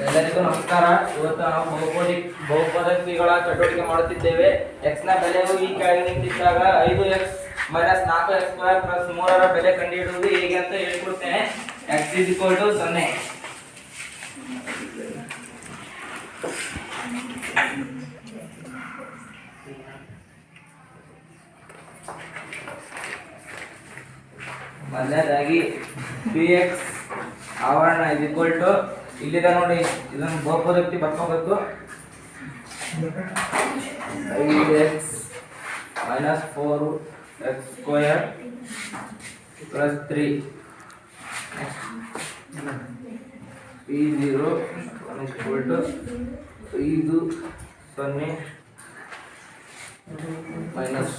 ಎಲ್ಲರಿಗೂ ನಮಸ್ಕಾರ. ಇವತ್ತು ನಾವು ಬಹುಪದೋಕ್ತಿಗಳ ಚಟುವಟಿಕೆ ಮಾಡುತ್ತಿದ್ದೇವೆ. ಎಕ್ಸ್ ನ ಬೆಲೆಯು ಈ ಕೆಳಗಿನಿಂದಿದ್ದಾಗ 5x - 4x² + 3ರ ಬೆಲೆ ಕಂಡುಹಿಡಿಯುವುದು ಹೇಗೆ ಅಂತ ಹೇಳ್ಕೊಡ್ತೇನೆ. x = 0. ಮೊದಲನೇದಾಗಿ px ಆವರಣ ಇಲ್ಲಿದೆ ನೋಡಿ, ಇದನ್ನು ಬಹುಪದೋಕ್ತಿ ಬರ್ಕೋಬೇಕು. 5x - 4x² + 3 P0 = 5 0 - 4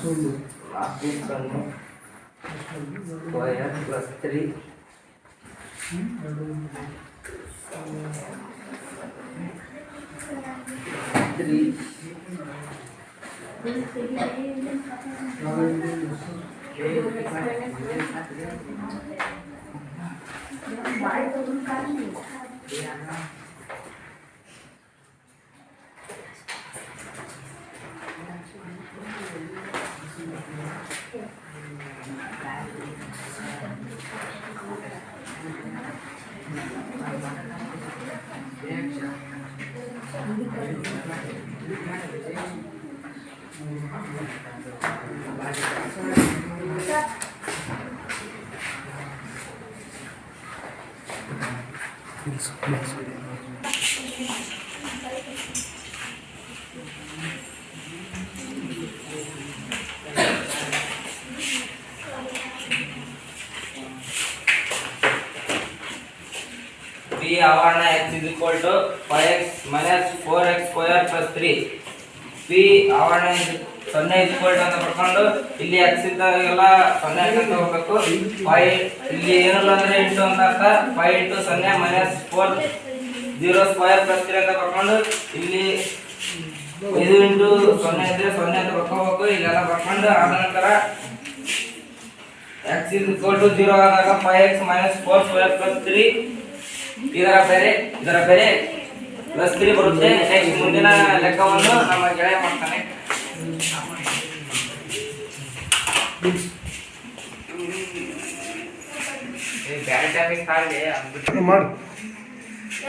0 square plus 3 P ಆವರಣ x = 5x - 4x² + 3 P ಆವರಣ 0 ಅಂತ ಬರ್ಕೊಂಡು ಇಲ್ಲಿ x ಇದ್ದಾಗೆಲ್ಲ 0 ಅಂತ ಹೋಗ್ಬೇಕು. 5 ಇಲ್ಲಿ ಏನಿಲ್ಲ ಅಂದ್ರೆ 8 ಅಂತ ಅರ್ಥ. 5 × 0 - 4 0² + 3 ಅಂತ ಬರ್ಕೊಂಡು ಇಲ್ಲಿ 5 × 0 ಇದ್ರೆ 0 ಅಂತ ಬರ್ಕೋಬೇಕು. ಇಲ್ಲೆಲ್ಲ ಬರ್ಕೊಂಡು ಆದ ನಂತರ x = 0 ಆದಾಗ 5x - 4² + 3 ಇದರ ಬೆಲೆ +3 ಬರುತ್ತೆ. ನೆಕ್ಸ್ಟ್ ಮುಂದಿನ ಲೆಕ್ಕವನ್ನು ನಮ್ಮ ಗೆಳೆಯ ಮಾಡ್ತಾನೆ.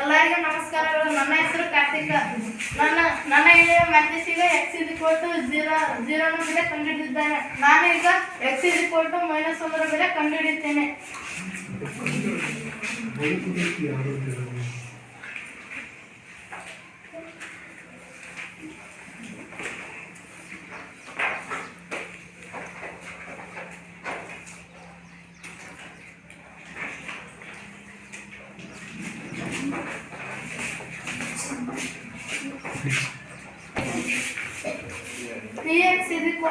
ಎಲ್ಲರಿಗೂ ನಮಸ್ಕಾರಗಳು. ನನ್ನ ಹೆಸರು ಕಾರ್ತಿಕ. ನನ್ನ ಗೆಳೆಯ ಮ್ಯಾಥ್ಸಿಗೆ x = 0 ನ ಬೆಲೆ ಕಂಡುಹಿಡಿದಿದ್ದಾನೆ. ನಾನು ಈಗ x = -1ರ ಬೆಲೆ ಕಂಡುಹಿಡಿಯುತ್ತೇನೆ. px = 5x³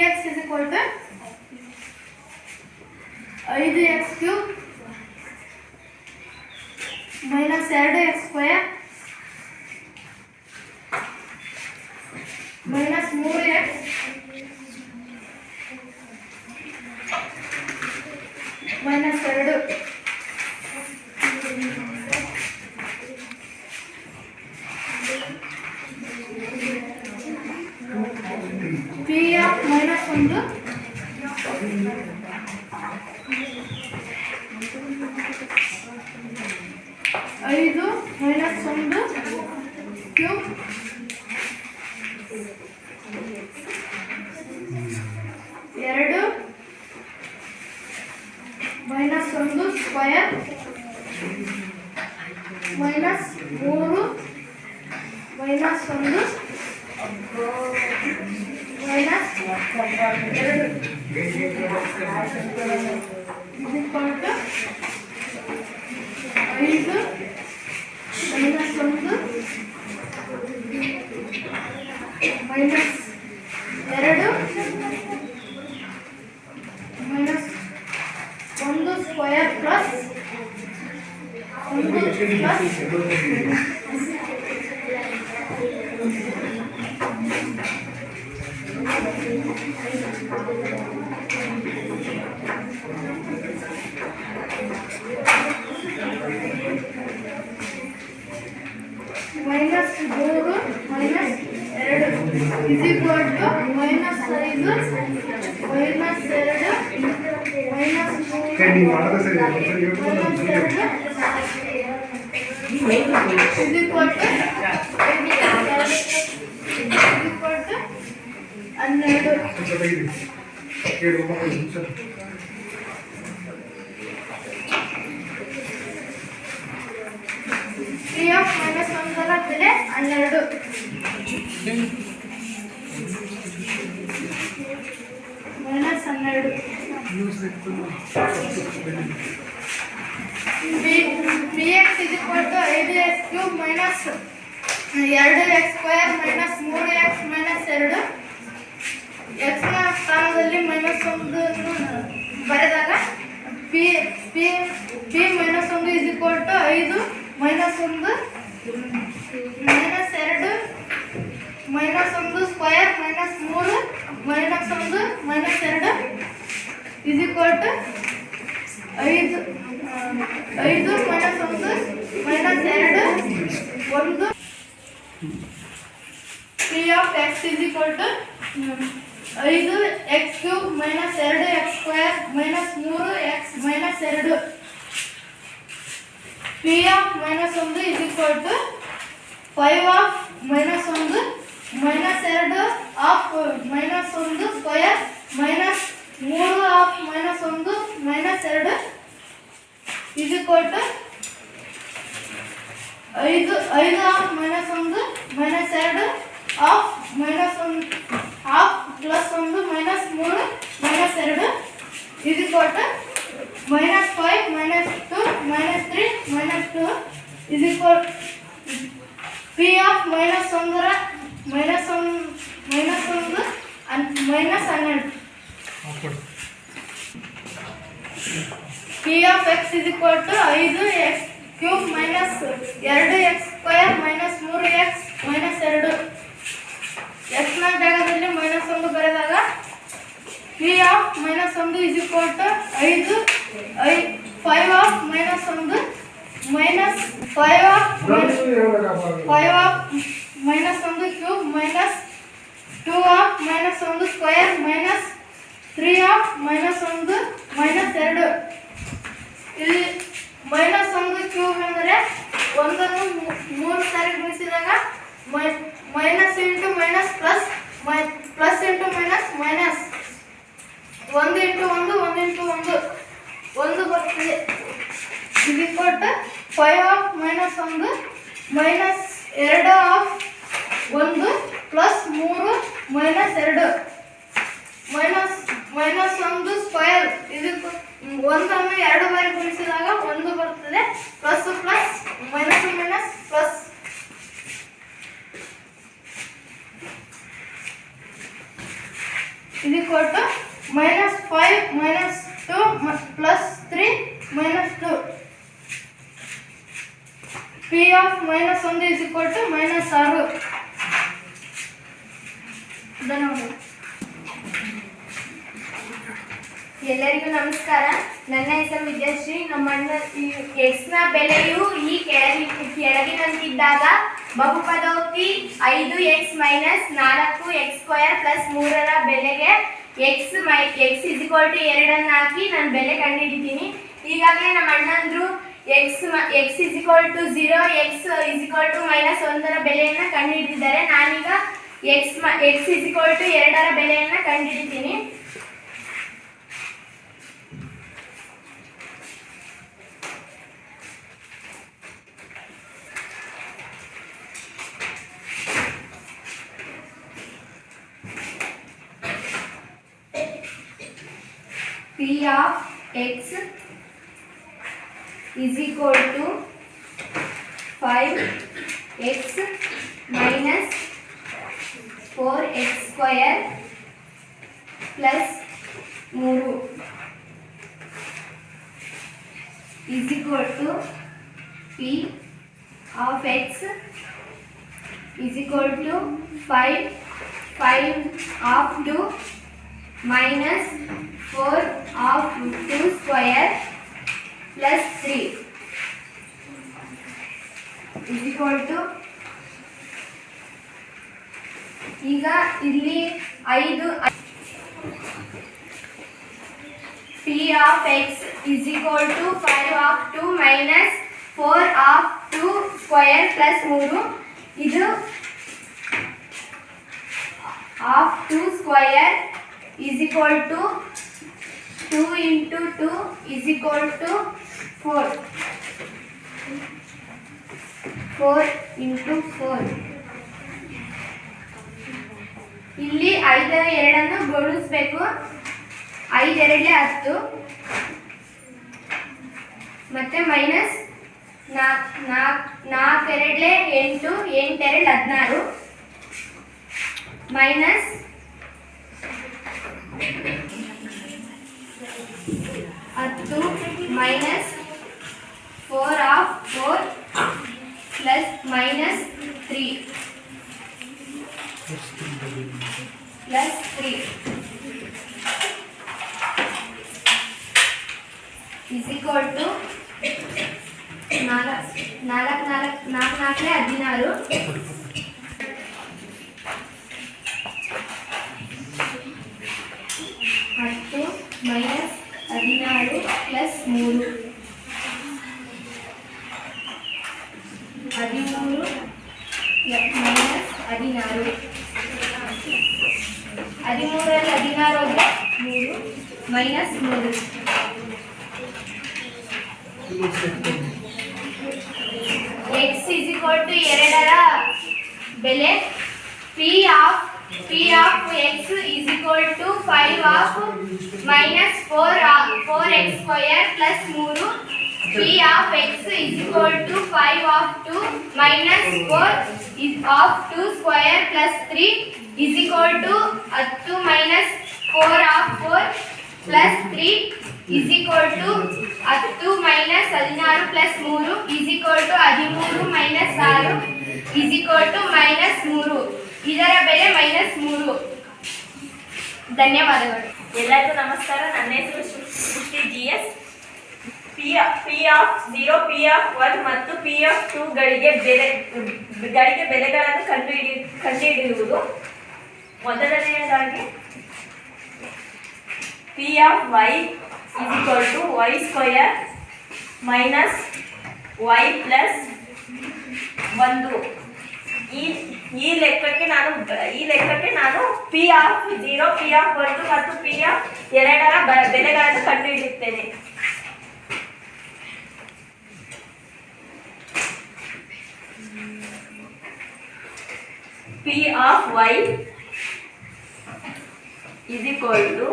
- 2x² - 3x - 2 P of -1 5 - 1 cube 2 - 1 square - 3 - 1 square plus 1 minus 2 minus 3 ನೀವು ಮಾಡೋದು ಸರಿ is equal to 12. P of minus 1 ರ ಬೆಲೆ 12. Minus 12. Px is equal to 5x cube minus 2x square minus 3x minus 2. x ನ ಸ್ಥಾನದಲ್ಲಿ minus 1 ಬರೆದಾಗ p minus 1 is equal to 5 minus 1 minus 2 minus 1 square minus 3 minus 1 minus 2 is equal to 5 minus 1 minus 2 1. P of x is equal to 5x cube minus 2x square minus 3x minus 2. P of minus 1 is equal to 5 of minus 1 minus 2 of minus 1 square minus 3 of minus 1 minus 2 is equal to 5 of minus 1 minus 2 of minus 1 half plus 1 minus 3 minus 2 is equal to minus 5 minus 2 minus 3 minus 2 is equal P of minus 1 minus 1 and minus 12. P of x is equal to 5x cube minus 2x square minus 3x minus 2. x ನ ಜಾಗದಲ್ಲಿ minus 1 ಬರೆದಾಗ P of minus 1 is equal to 5 of minus 1 minus 5 of minus 1 cube minus 2 of minus 1 square minus 3 of minus 1 minus 2. ಇಲ್ಲಿ minus 1 cube ಅಂದರೆ ಒಂದನ್ನು 3 ಸಾರಿ ಗುಣಿಸಿದಾಗ minus into minus plus plus into minus minus 1 into 1 1 into 1 ಬರ್ತದೆ. ಇದು equal to 5 of minus 1 minus 2 of 1 plus 3 minus 2 minus 1 ಸ್ಕ್ವೇರ್. ಇದಕ್ಕೆ ಒಂದನ್ನು 2 ಬಾರಿ ಗುಣಿಸಿದಾಗ 1 ಬರ್ತದೆ. Plus plus minus minus plus. ಇದು equal to -5 -2 plus 3 -2. P of -1 is equal to -6. ಧನ್ಯವಾದಗಳು. ಎಲ್ಲರಿಗೂ ನಮಸ್ಕಾರ. ನನ್ನ ಹೆಸರು ವಿದ್ಯಾಶ್ರೀ. ನಮ್ಮ ಎಕ್ಸ್ ನ ಬೆಲೆಯು ಈ ಕೆಳಗಿನಂತಿದ್ದಾಗ ಬಹುಪದೋಕ್ತಿ 5x ಮೈನಸ್ 4x² ಪ್ಲಸ್ 3ರ ಬೆಲೆಗೆ ಎಕ್ಸ್ ಇಸ್ ಈಕ್ವಲ್ ಟು 2 ಅನ್ನು ಹಾಕಿ ನಾನು ಬೆಲೆ ಕಂಡುಹಿಡಿತೀನಿ. ಈಗಾಗಲೇ ನಮ್ಮ ಅಣ್ಣಂದ್ರು x is equal to 0 x is equal to -1ರ ಬೆಲೆಯನ್ನು ಕಂಡುಹಿಡಿದಿದ್ದಾರೆ. ನಾನೀಗ ಎಕ್ಸ್ ಇಸ್ ಈಕ್ವಲ್ ಟು 2ರ ಬೆಲೆಯನ್ನು ಕಂಡುಹಿಡಿತೀನಿ. P of x is equal to 5x minus 4x² plus 3 is equal to P of x is equal to 5 of 2 minus 4 of 2 square plus 3 is equal to. ಈಗ ಇಲ್ಲಿ 5 P of x is equal to 5 of 2 minus 4 of 2 square plus 3. ಇದು of 2 square is equal to 2 into 2 is equal to 4. 4 into 4. ಇಲ್ಲಿ 5 2 ಗುಣಿಸಬೇಕು. 5 2 10 ಮತ್ತೆ minus 4 2 8 8 2 16 minus 10 minus 4 of 4 plus minus 3 plus 3 is equal to 4 minus 16 plus 3 13 minus 16 13 16 3 minus 3 x is equal to 2ರ ಬೆಲೆ p of x is equal to 5 of minus 4x square plus 3. P of x is equal to 5 of 2 minus 4 is of 2 square plus 3 is equal to 2 minus 4 of 4 plus 3 is equal to 2 minus 16 plus 3 is equal to 13 minus 6 is equal to minus 3. ಇದರ ಬೆಲೆ minus 3. ಧನ್ಯವಾದಗಳು. ಎಲ್ಲರಿಗೂ ನಮಸ್ಕಾರ. ನನ್ನ ಹೆಸರು ಸೃಷ್ಟಿ GS. P of 0, P of 1 ಮತ್ತು P of 2 ಗಳಿಗೆ ಬೆಲೆಗಳನ್ನು ಕಂಡುಹಿಡಿಯುವುದು. ಮೊದಲನೆಯದಾಗಿ P of y is equal to y square minus y plus 1. ಈ ಲೆಕ್ಕಕ್ಕೆ ನಾನು P of 0, P of 1 ಮತ್ತು P of 2ರ ಬೆಲೆಗಳನ್ನು ಕಂಡುಹಿಡಿಯುತ್ತೇನೆ. P of y is equal to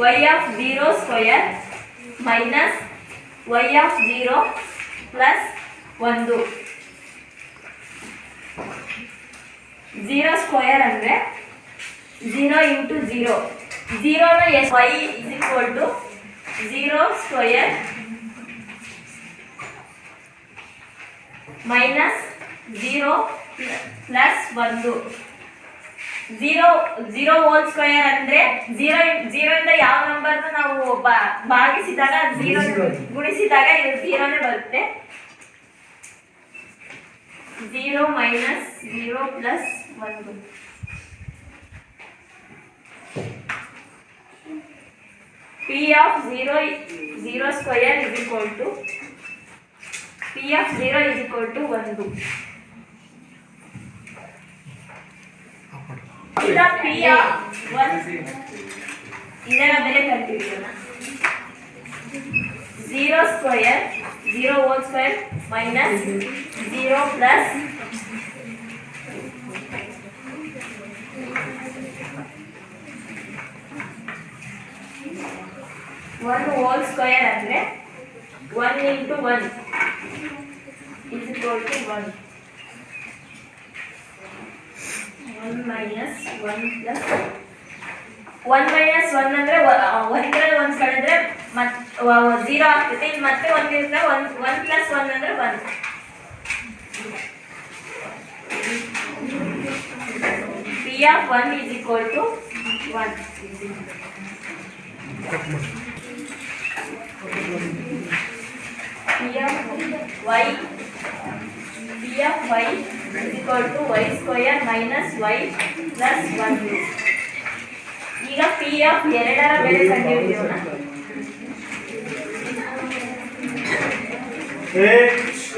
y of 0 square minus y of 0 plus 1. 0 square ಅಂದರೆ 0 into 0. 0 ನ y is equal to 0 square minus 0 plus 1. 0 whole square ಅಂದರೆ 0 ಇಂದ ಯಾವ ನಂಬರ್ನ ನಾವು ಭಾಗಿಸಿದಾಗ 0 ಗುಣಿಸಿದಾಗ ಇದು 0ನೇ ಬರುತ್ತೆ. 0 minus 0 plus 1. P of 0 square is equal to P of 0 is equal to 1. ಈಗ P of 1 ಇದರ ಬೆಲೆ ಕಂಡುಹಿಡಿಯೋಣ. 0 square 0 whole square minus 0 plus 1 whole square ಅಂದರೆ 1 into 1 is equal to 1. 1 minus 1 plus 1 minus 1 ಅಂದರೆ 1 ಕಳೆದ್ರೆ 0 ಆಗ್ತೈತೆ. ಇಲ್ಲಿ ಮತ್ತೆ 1 ಇರುತ್ತೆ. 1 plus 1 ಅಂದರೆ 1. P of 1 is equal to 1. P of y is equal to y square minus y plus 1. ಈಗ P P of ಎರಡರ ಬೆಲೆ ಕಂಡುಹಿಡಿಯೋಣ.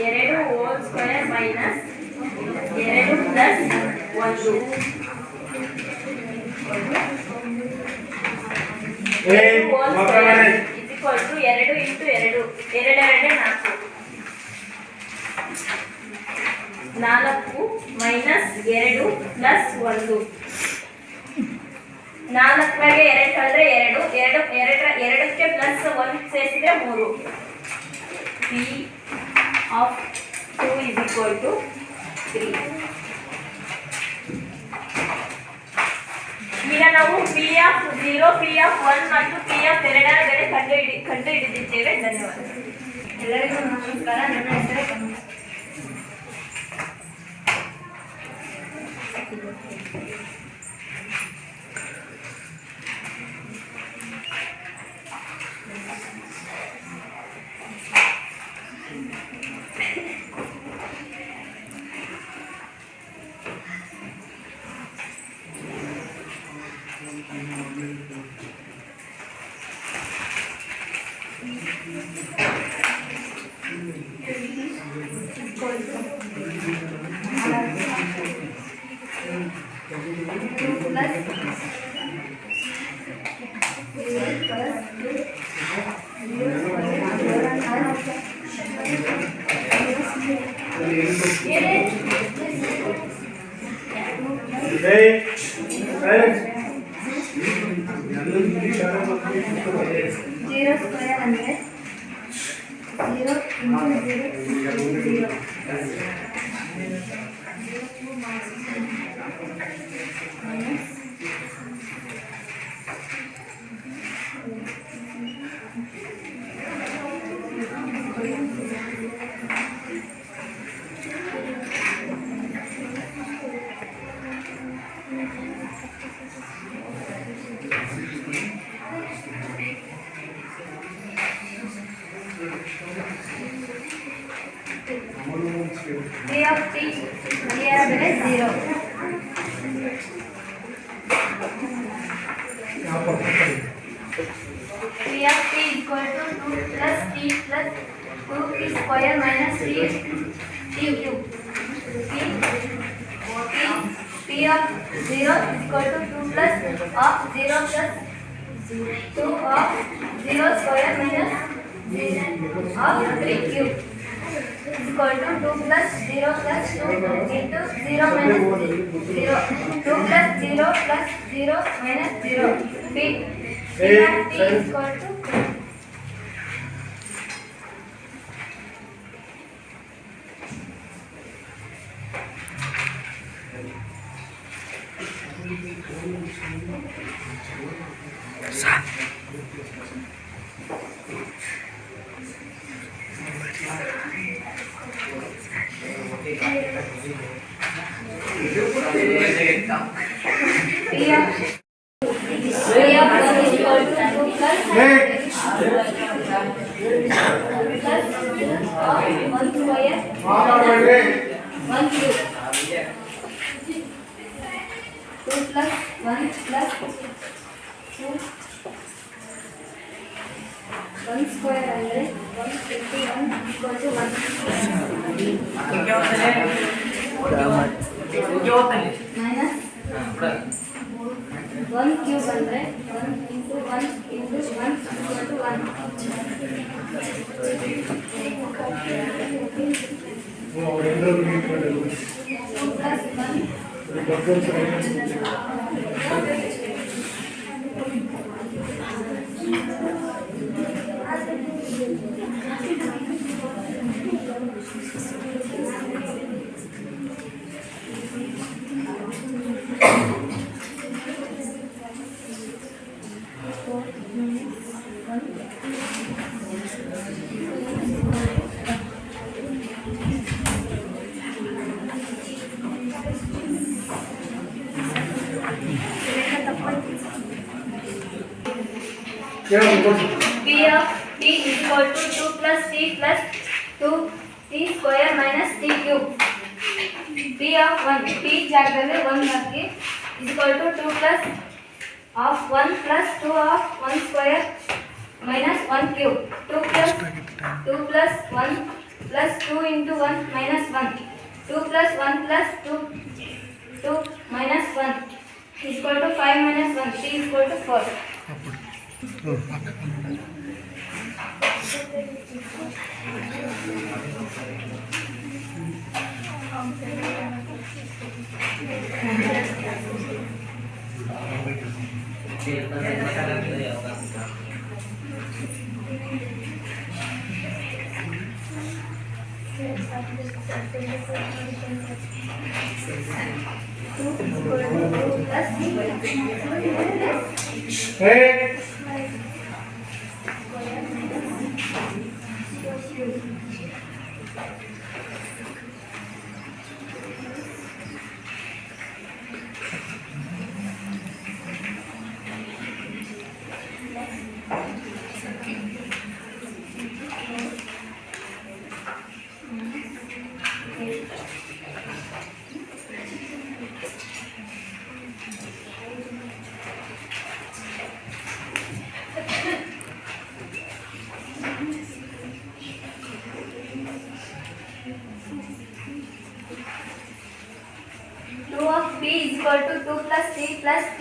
ಎರಡು ಹೋಲ್ ಸ್ಕ್ವೇರ್ ಮೈನಸ್ ಎರಡು ಪ್ಲಸ್ ಒಂದು ಎರಡು ಇಂಟು ಎರಡು ಎರಡೆರಡೆ ನಾಲ್ಕು ನಾಲ್ಕು ಮೈನಸ್ ಎರಡು ಪ್ಲಸ್ ಒಂದು ನಾಲ್ಕರಾಗೆ ಎರಡು ಕಳೆದ್ರೆ ಎರಡಕ್ಕೆ ಪ್ಲಸ್ ಒಂದು ಸೇರಿಸಿದ್ರೆ ಮೂರು. P of 2 is equal to 3. ಈಗ ನಾವು ಪಿ ಆಫ್ 0, ಪಿ ಆಫ್ 1 ಮತ್ತು ಪಿ ಆಫ್ ಎರಡರ ಬೆಲೆ ಕಂಡುಹಿಡಿದಿದ್ದೇವೆ. ಧನ್ಯವಾದಗಳು. ಎಲ್ಲರಿಗೂ ನಮಸ್ಕಾರ. ನನ್ನ ಹೆಸರು ಕಮಲ. Zero square ಅಂದ್ರೆ 0 into 0 P of t here ಬೆಲೆ 0. P of t equal to 2 plus t plus 2t square minus t cube. P of 0 is equal to 2 plus of 0 plus 2 of 0 square minus 0 of 3 cube. Equal to 2 plus 0 plus 2 into 0 minus 0. 2 plus 0 plus 0 minus 0. P of t is equal to one square ಅಂದ್ರೆ 1 into 1 equal to 1 minus 1 cube ಅಂದ್ರೆ 1 into 1 into 1 equal to 1. P of t is equal to 2 plus t plus 2 t square minus t cube. P of 1 t ಜಾಗದಲ್ಲಿ 1 ಹಾಕಿ is equal to 2 plus of 1 plus 2 of 1 square minus 1 cube. 2 plus 1 plus 2 into 1 minus 1. 2 plus 1 plus 2 minus 1 is equal to 5 minus 1. T is equal to 4. P is equal to 2 plus 3 plus t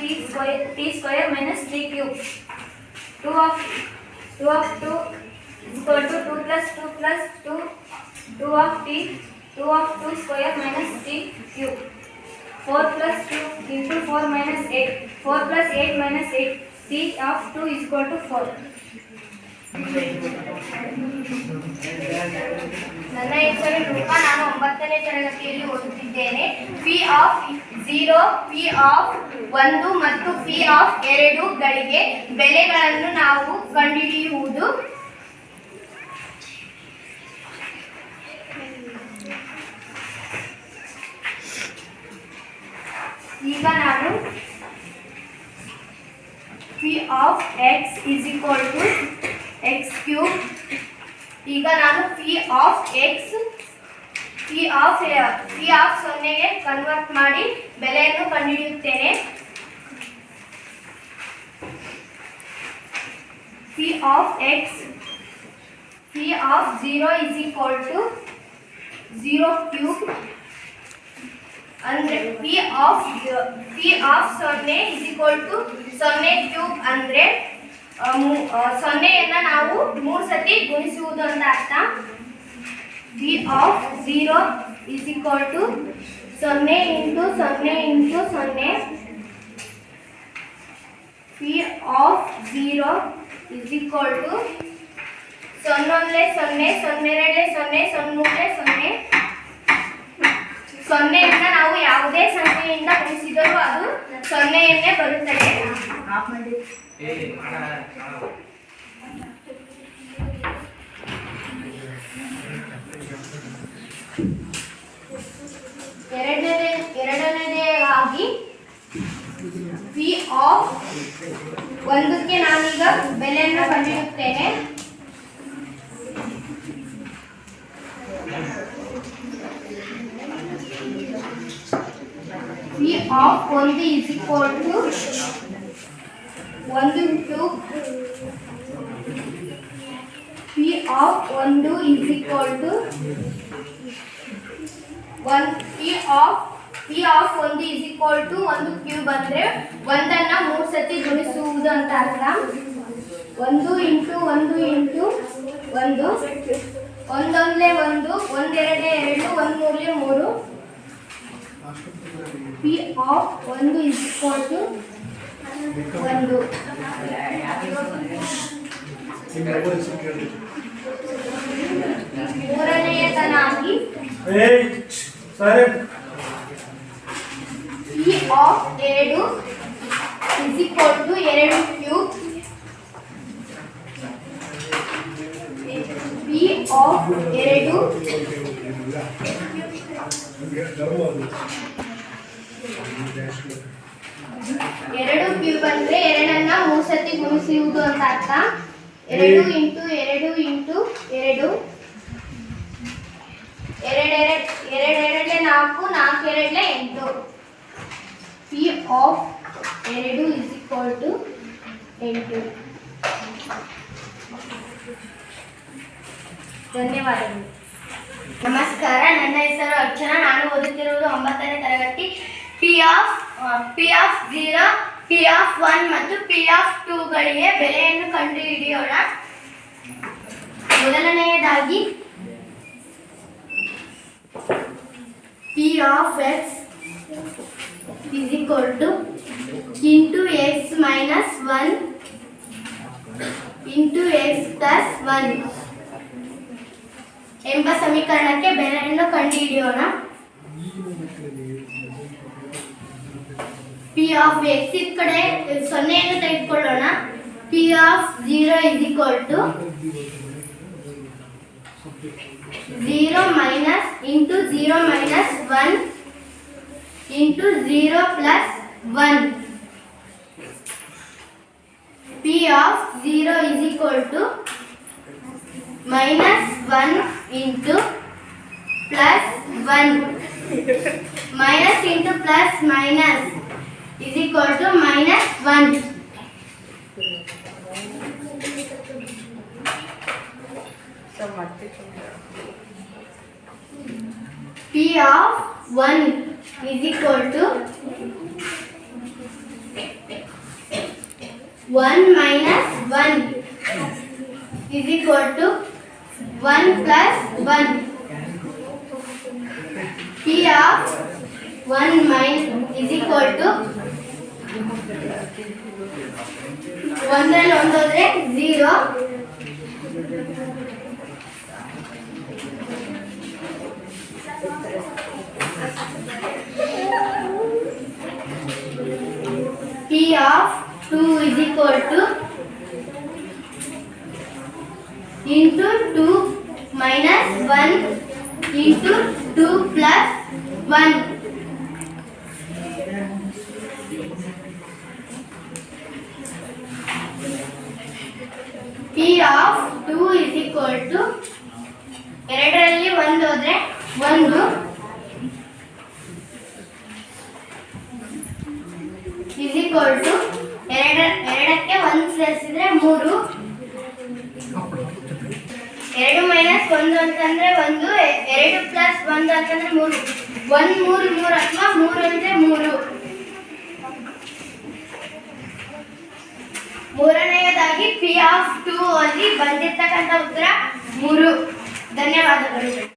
square minus 3 cube. 2 of 2 is equal to 2 plus 2 plus 2 of 2 square minus t cube. 4 plus 2 into 4 minus 8. 4 plus 8 minus 8. T of 2 is equal to 4. ನನ್ನ ಹೆಸರು ರೂಪಾ. ನಾನು 9ನೇ ತರಗತಿಯಲ್ಲಿ ಓದುತ್ತಿದ್ದೇನೆ. P of 0, P of 1 ಮತ್ತು P of 2 ಗಳಿಗೆ ಬೆಲೆಗಳನ್ನು ನಾವು ಕಂಡುಹಿಡಿಯುವುದು. ಈಗ ನಾನು P of x is equal to x cube. ಈಗ ನಾನು ಪಿ ಆಫ್ 0ಗೆ ಕನ್ವರ್ಟ್ ಮಾಡಿ ಬೆಲೆಯನ್ನು ಕಂಡುಹಿಡಿಯುತ್ತೇನೆ. P of 0 is equal to 0 cube. ಅಂದ್ರೆ P of 0 is equal to 0 cube. ಅಂದ್ರೆ 0ಯನ್ನು ನಾವು 3 ಸತಿ ಗುಣಿಸುವುದು ಅಂತ ಅರ್ಥ. P of 0 is equal to 0 into 0 into 0. P of 0 is equal to 0 0 0 0 0 0. 0ಯನ್ನು ನಾವು ಯಾವುದೇ ಸಂಖ್ಯೆಯಿಂದ ಗುಣಿಸಿದರೂ ಅದು 0 ಬರುತ್ತದೆ. ಎರಡನೇದಾಗಿ ಪಿ ಆಫ್ 1ಕ್ಕೆ ನಾನೀಗ ಬೆಲೆಯನ್ನು ಕಂಡುಹಿಡಿಯುತ್ತೇನೆ. P of 1 is equal to 1 cube. P of 1 is equal to 1. P of 1 is equal to 1 cube. ಅಂದ್ರೆ 1ಅನ್ನು 3 ಸತಿ ಗುಣಿಸುವುದು ಅಂತ ಅರ್ಥ. 1 into 1 into 1. 1 1 1 1 2 2 1 3 3. P of 1 is equal to 1. ಮೂರನೆಯದಾಗಿ P of 2 is equal to 2 cube. P of 2 cube ಅಂದ್ರೆ 2ಅನ್ನು 3 ಸತಿ ಗುಣಿಸುವುದು ಅಂತ ಅರ್ಥ. 2 into 2 into 2. 2 2 4 4 2 8. P of 2 is 8. ಧನ್ಯವಾದಗಳು. ನಮಸ್ಕಾರ, ನನ್ನ ಹೆಸರು ಅರ್ಚನಾ. ನಾನು ಓದುತ್ತಿರುವುದು 9ನೇ ತರಗತಿ. ಪಿ ಆಫ್ 0, ಪಿ ಆಫ್ 1 ಮತ್ತು ಪಿ ಆಫ್ 2ಗಳಿಗೆ ಬೆಲೆಯನ್ನು ಕಂಡುಹಿಡಿಯೋಣ. ಮೊದಲನೆಯದಾಗಿ P of X is equal to into x minus 1 into x plus 1 ಎಂಬ ಸಮೀಕರಣಕ್ಕೆ ಬೆಲೆಯನ್ನು ಕಂಡುಹಿಡಿಯೋಣ. ಪಿ ಆಫ್ ಎಕ್ಸ್ ಈ ಕಡೆ 0 ತೆಗೆದುಕೊಳ್ಳೋಣ. P of 0 is equal to 0 minus into 0 minus 1 into 0 plus 1. P of 0 is equal to minus 1 into plus 1. Minus into plus minus is equal to minus 1. P of 1 is equal to 1 minus 1 is equal to 1 plus 1. P of 1 minus is equal to 1 ಹೋದ್ರೆ 0. P of 2 is equal to into 2 minus 1 into 2 plus 1. P of 2 is equal to 2ರಲ್ಲಿ 1 ಹೋದ್ರೆ 1 is equal to 2ಕ್ಕೆ 1 ಸೇರಿಸಿದ್ರೆ 3. 2 minus 1 ಅಂತಂದ್ರೆ 1, 2 plus 1 ಅಂತಂದ್ರೆ 3. 1 3 3 ಅಥವಾ 3 ಅಂದ್ರೆ 3. ಮೂರನೆಯದಾಗಿ P of 2 ಅಲ್ಲಿ ಬಂದಿರ್ತಕ್ಕಂಥ ಉತ್ತರ 3. ಧನ್ಯವಾದಗಳು.